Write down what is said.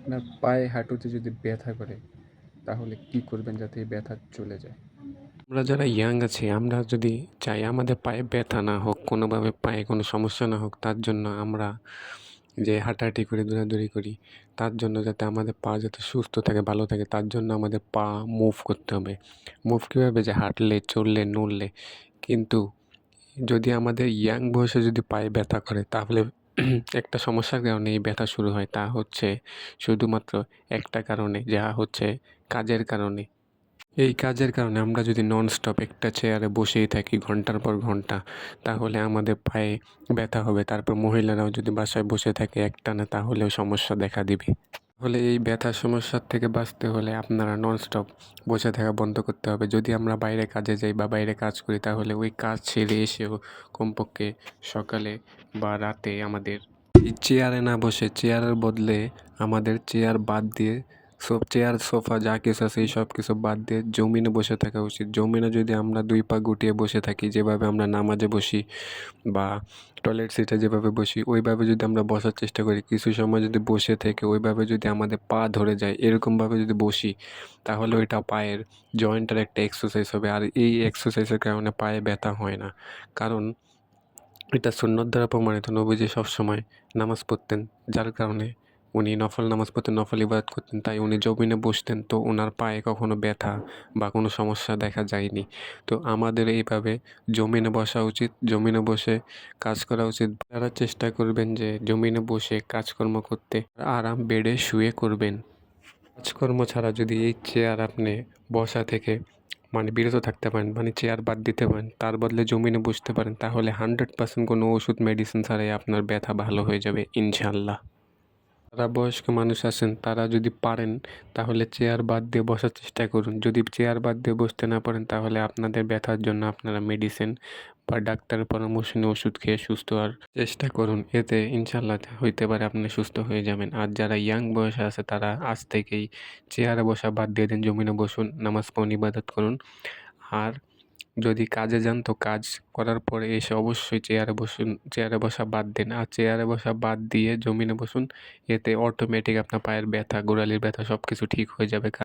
আপনার পায়ে হাঁটুতে যদি ব্যথা করে তাহলে কি করবেন যাতে এই ব্যথা চলে যায়? আমরা যারা ইয়াং আছি আমরা যদি চাই আমাদের পায়ে ব্যথা না হোক, কোনোভাবে পায়ে কোনো সমস্যা না হোক, তার জন্য আমরা যে হাঁটাহাঁটি করি, দৌড়াদৌড়ি করি, তার জন্য যাতে আমাদের পা যাতে সুস্থ থাকে, ভালো থাকে, তার জন্য আমাদের পা মুভ করতে হবে। মুভ কীভাবে? যে হাঁটলে, চললে, নড়লে। কিন্তু যদি আমাদের ইয়াং বয়সে যদি পায়ে ব্যথা করে তাহলে একটা সমস্যার কারণে এই ব্যথা শুরু হয়, তা হচ্ছে শুধুমাত্র একটা কারণে, যা হচ্ছে কাজের কারণে। এই কাজের কারণে আমরা যদি ননস্টপ একটা চেয়ারে বসেই থাকি ঘন্টার পর ঘন্টা, তাহলে আমাদের পায়ে ব্যথা হবে। তারপর মহিলারাও যদি বাসায় বসে থাকে একটানা, তাহলেও সমস্যা দেখা দিবে। তাহলে এই ব্যথার সমস্যার থেকে বাঁচতে হলে আপনারা ননস্টপ বসে থাকা বন্ধ করতে হবে। যদি আমরা বাইরে কাজে যাই বা বাইরে কাজ করি, তাহলে ওই কাজ ছেড়ে এসেও কমপক্ষে সকালে বা রাতে আমাদের এই চেয়ারে না বসে, চেয়ারের বদলে আমাদের চেয়ার বাদ দিয়ে চেয়ার, সোফা যা কিছু আছে এই সব কিছু বাদ দিয়ে জমিনে বসে থাকা উচিত। জমিনে যদি আমরা 2 পা গুটিয়ে বসে থাকি, যেভাবে আমরা নামাজে বসি বা টয়লেট সিটে যেভাবে বসি, ওইভাবে যদি আমরা বসার চেষ্টা করি, কিছু সময় যদি বসে থেকে ওইভাবে যদি আমাদের পা ধরে যায়, এরকমভাবে যদি বসি, তাহলে ওইটা পায়ের জয়েন্টের একটা এক্সারসাইজ হবে। আর এই এক্সারসাইজের কারণে পায়ে ব্যথা হয় না। কারণ এটা সুন্নত দ্বারা প্রমাণিত। নবীজি সবসময় নামাজ পড়তেন, যার কারণে উনি নফল নামাজ পড়তেন, নফল ইবাদত করতেন, তাই উনি জমিনে বসতেন, তো ওনার পায়ে কখনো ব্যথা বা কোনো সমস্যা দেখা যায়নি। তো আমাদের এইভাবে জমিনে বসা উচিত, জমিনে বসে কাজ করা উচিত। তারা চেষ্টা করবেন যে জমিনে বসে কাজকর্ম করতে, আরাম বেডে শুয়ে করবেন। কাজকর্ম ছাড়া যদি এই চেয়ার আপনি বসা থেকে বিরত থাকতে পারেন, চেয়ার বাদ দিতে পারেন, তার বদলে জমিনে বসতে পারেন, তাহলে 100% কোনো ওষুধ মেডিসিন ছাড়াই আপনার ব্যথা ভালো হয়ে যাবে ইনশাল্লাহ। যারা বয়স্ক মানুষ আছেন তারা যদি পারেন তাহলে চেয়ার বাদ দিয়ে বসার চেষ্টা করুন। যদি চেয়ার বাদ দিয়ে বসতে না পারেন তাহলে আপনাদের ব্যথার জন্য আপনারা মেডিসিন বা ডাক্তারের পরামর্শ নিয়ে ওষুধ খেয়ে সুস্থ হওয়ার চেষ্টা করুন। এতে ইনশাল্লাহ হইতে পারে আপনি সুস্থ হয়ে যাবেন। আর যারা ইয়াং বয়সে আছে তারা আজ থেকেই চেয়ারে বসা বাদ দিয়ে দিন, জমিনে বসুন, নামাজ পড়ুন, ইবাদত করুন। আর যদি কাজে যান তো কাজ করার পরে এসে অবশ্যই চেয়ারে বসুন, চেয়ারে বসা বাদ দিন। আর চেয়ারে বসা বাদ দিয়ে জমিনে বসুন, এতে অটোমেটিক আপনার পায়ের ব্যথা, গোড়ালির ব্যথা সব কিছু ঠিক হয়ে যাবে।